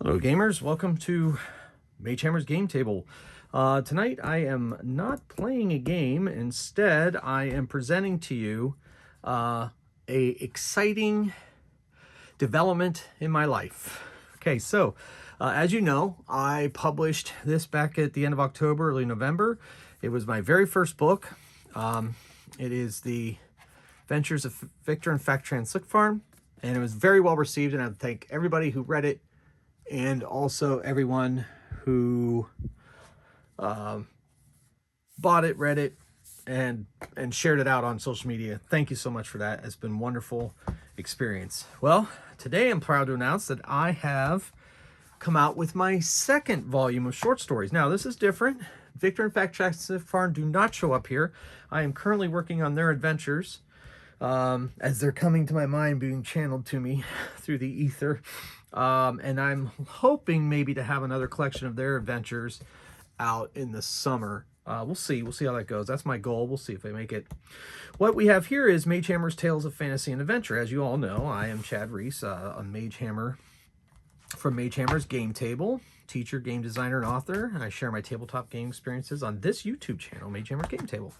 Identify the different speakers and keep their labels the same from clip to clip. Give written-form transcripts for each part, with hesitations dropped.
Speaker 1: Hello gamers, welcome to Magehammer's Game Table. Tonight I am not playing a game, instead I am presenting to you a exciting development in my life. Okay, so as you know, I published this back at the end of October, early November. It was my very first book. It is The Adventures of Victor and Factran Slick Farm, and it was very well received, and I thank everybody who read it and also everyone who bought it, read it, and shared it out on social media. Thank you so much for that. It's been a wonderful experience. Well, today I'm proud to announce that I have come out with my second volume of short stories. Now, this is different. Victor and Factran Slick Farm do not show up here. I am currently working on their adventures as they're coming to my mind, being channeled to me through the ether. And I'm hoping maybe to have another collection of their adventures out in the summer. We'll see how that goes. That's my goal. We'll see if I make it. What we have here is Magehammer's Tales of Fantasy and Adventure. As you all know, I am Chad Reese, a Magehammer from Magehammer's Game Table, teacher, game designer, and author. And I share my tabletop game experiences on this YouTube channel, Magehammer Game Table.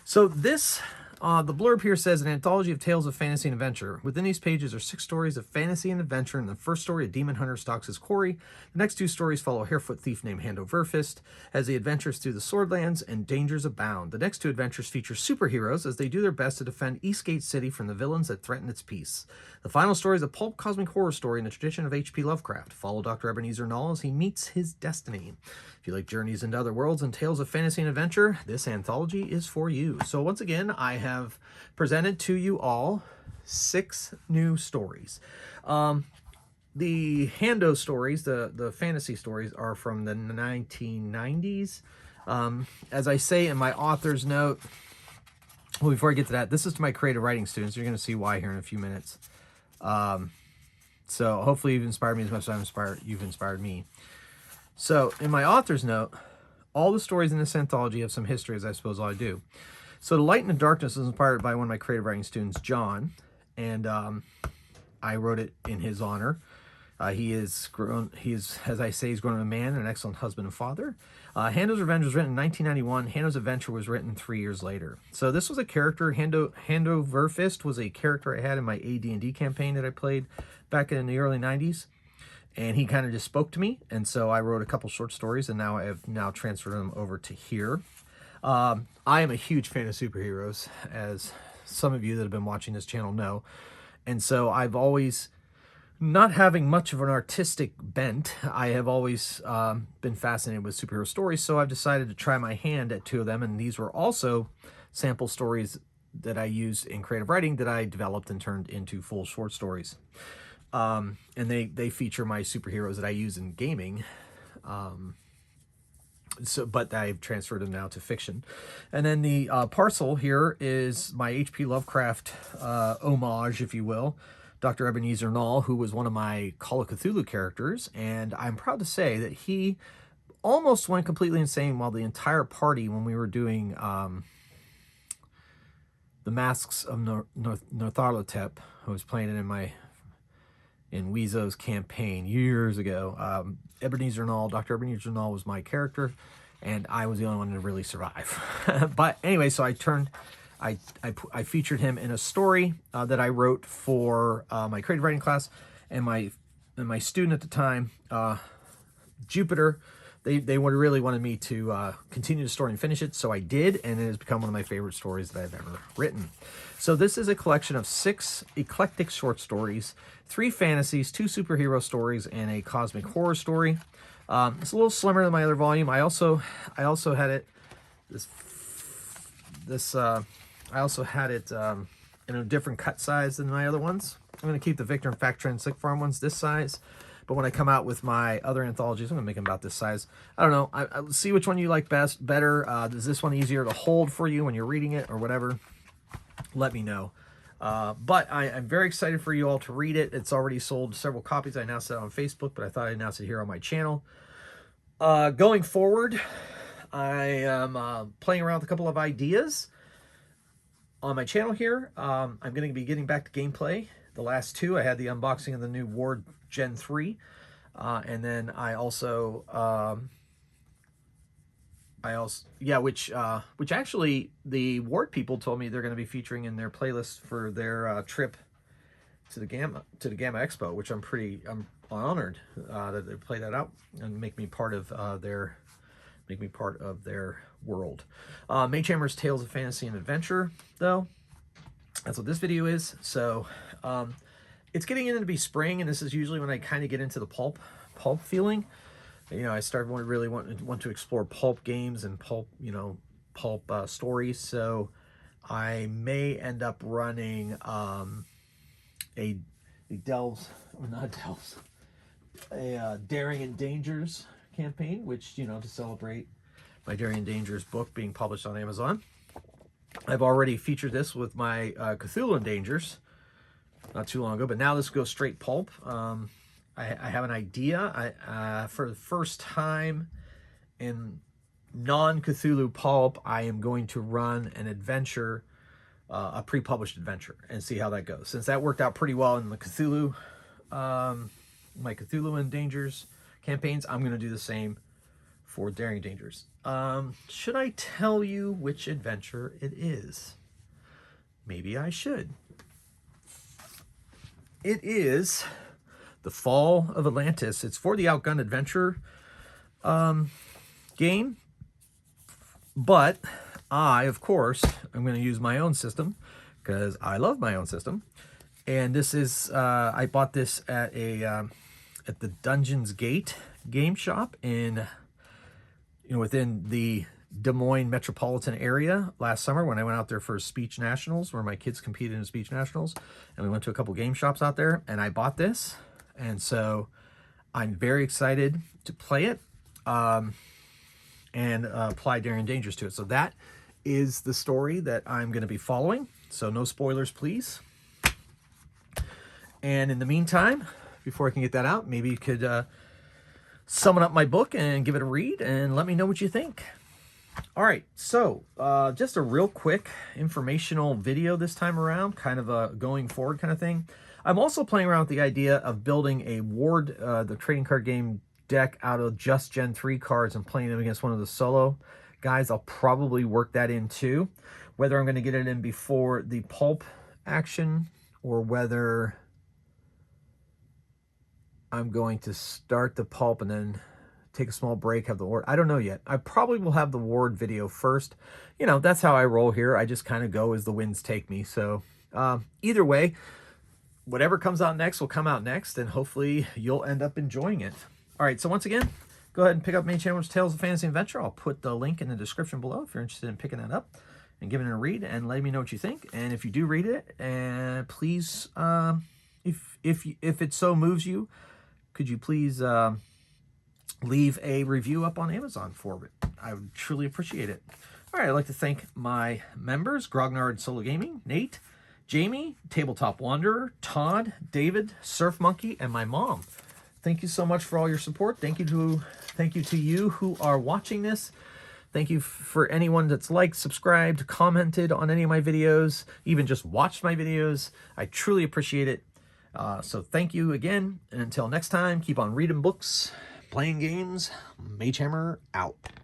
Speaker 1: So this, the blurb here says, an anthology of tales of fantasy and adventure. Within these pages are 6 stories of fantasy and adventure. In the first story, a demon hunter stalks his quarry. The next 2 stories follow a harefoot thief named Hando Verfist as he adventures through the Swordlands, and dangers abound. The next 2 adventures feature superheroes as they do their best to defend Eastgate City from the villains that threaten its peace. The final story is a pulp cosmic horror story in the tradition of H.P. Lovecraft. Follow Dr. Ebenezer Knoll as he meets his destiny. If you like journeys into other worlds and tales of fantasy and adventure, this anthology is for you. So once again, I have presented to you all 6 new stories. The Hando stories, the fantasy stories, are from the 1990s. As I say in my author's note, well, before I get to that, this is to my creative writing students. You're going to see why here in a few minutes. So hopefully you've inspired me as much as you've inspired me. So in my author's note, all the stories in this anthology have some history, as I suppose I do. So The Light and the Darkness was inspired by one of my creative writing students, John, and I wrote it in his honor. He is, as I say, he's grown a man and an excellent husband and father. Hando's Revenge was written in 1991. Hando's Adventure was written 3 years later. So this was a character. Hando Verfist was a character I had in my AD&D campaign that I played back in the early 90s. And he kind of just spoke to me. And so I wrote a couple short stories, and now I have transferred them over to here. I am a huge fan of superheroes, as some of you that have been watching this channel know. And so I've always, not having much of an artistic bent, I have always been fascinated with superhero stories. So I've decided to try my hand at 2 of them. And these were also sample stories that I used in creative writing that I developed and turned into full short stories. And they feature my superheroes that I use in gaming. But I've transferred them now to fiction. And then the parcel here is my H.P. Lovecraft homage, if you will, Dr. Ebenezer Knoll, who was one of my Call of Cthulhu characters. And I'm proud to say that he almost went completely insane while the entire party, when we were doing the Masks of Northarlotep, I was playing it in Weezo's campaign years ago. Ebenezer Knoll, Dr. Ebenezer Knoll was my character, and I was the only one to really survive. But anyway, so I featured him in a story that I wrote for my creative writing class, and my student at the time, Jupiter. They really wanted me to continue the story and finish it, so I did, and it has become one of my favorite stories that I've ever written. So this is a collection of 6 eclectic short stories, 3 fantasies, 2 superhero stories, and a cosmic horror story. It's a little slimmer than my other volume. I also had it in a different cut size than my other ones. I'm going to keep the Victor and Factran Slick Farm ones this size. But when I come out with my other anthologies, I'm going to make them about this size. I don't know. I'll see which one you like better. Is this one easier to hold for you when you're reading it or whatever? Let me know. But I'm very excited for you all to read it. It's already sold several copies. I announced it on Facebook, but I thought I'd announce it here on my channel. Going forward, I am playing around with a couple of ideas on my channel here. I'm going to be getting back to gameplay. The last 2, I had the unboxing of the new Ward Gen 3. And then I also, which actually the Ward people told me they're going to be featuring in their playlist for their trip to the Gamma Expo, which I'm honored that they play that out and make me part of their world. Mage Hammer's Tales of Fantasy and Adventure, though. That's what this video is. So it's getting into be spring, and this is usually when I kind of get into the pulp feeling. You know, I started really want to explore pulp games and pulp stories. So I may end up running a Daring and Dangers campaign, which, you know, to celebrate my Daring and Dangers book being published on Amazon. I've already featured this with my Cthulhu and Dangers not too long ago, but now let's go straight pulp. I have an idea. For the first time in non-Cthulhu pulp, I am going to run an adventure, a pre-published adventure, and see how that goes. Since that worked out pretty well in the Cthulhu, my Cthulhu and Dangers campaigns, I'm going to do the same for Daring Dangers. Should I tell you which adventure it is? Maybe I should. It is The Fall of Atlantis. It's for the Outgunned Adventure game, but I, of course, I'm going to use my own system because I love my own system. And this is I bought this at the Dungeons Gate game shop within the Des Moines metropolitan area last summer when I went out there for Speech Nationals, where my kids competed in Speech Nationals, and we went to a couple game shops out there, and I bought this, and so I'm very excited to play it and apply Daring Dangers to it. So that is the story that I'm going to be following, so no spoilers, please. And in the meantime, before I can get that out, maybe you could summon up my book and give it a read and let me know what you think. All right, so just a real quick informational video this time around, kind of a going forward kind of thing. I'm also playing around with the idea of building a Ward, the trading card game deck, out of just Gen 3 cards and playing them against one of the solo guys. I'll probably work that in too. Whether I'm going to get it in before the pulp action or whether I'm going to start the pulp and then take a small break, have the Ward. I don't know yet. I probably will have the Ward video first. You know, that's how I roll here. I just kind of go as the winds take me. So either way, whatever comes out next will come out next, and hopefully you'll end up enjoying it. All right, so once again, go ahead and pick up Mage Hammer's Tales of Fantasy and Adventure. I'll put the link in the description below if you're interested in picking that up and giving it a read and letting me know what you think. And if you do read it, and please, if it so moves you, could you please leave a review up on Amazon for it? I would truly appreciate it. All right, I'd like to thank my members, Grognard Solo Gaming, Nate, Jamie, Tabletop Wanderer, Todd, David, Surf Monkey, and my mom. Thank you so much for all your support. Thank you to you who are watching this. Thank you for anyone that's liked, subscribed, commented on any of my videos, even just watched my videos. I truly appreciate it. So thank you again, and until next time, keep on reading books, playing games. Mage Hammer out.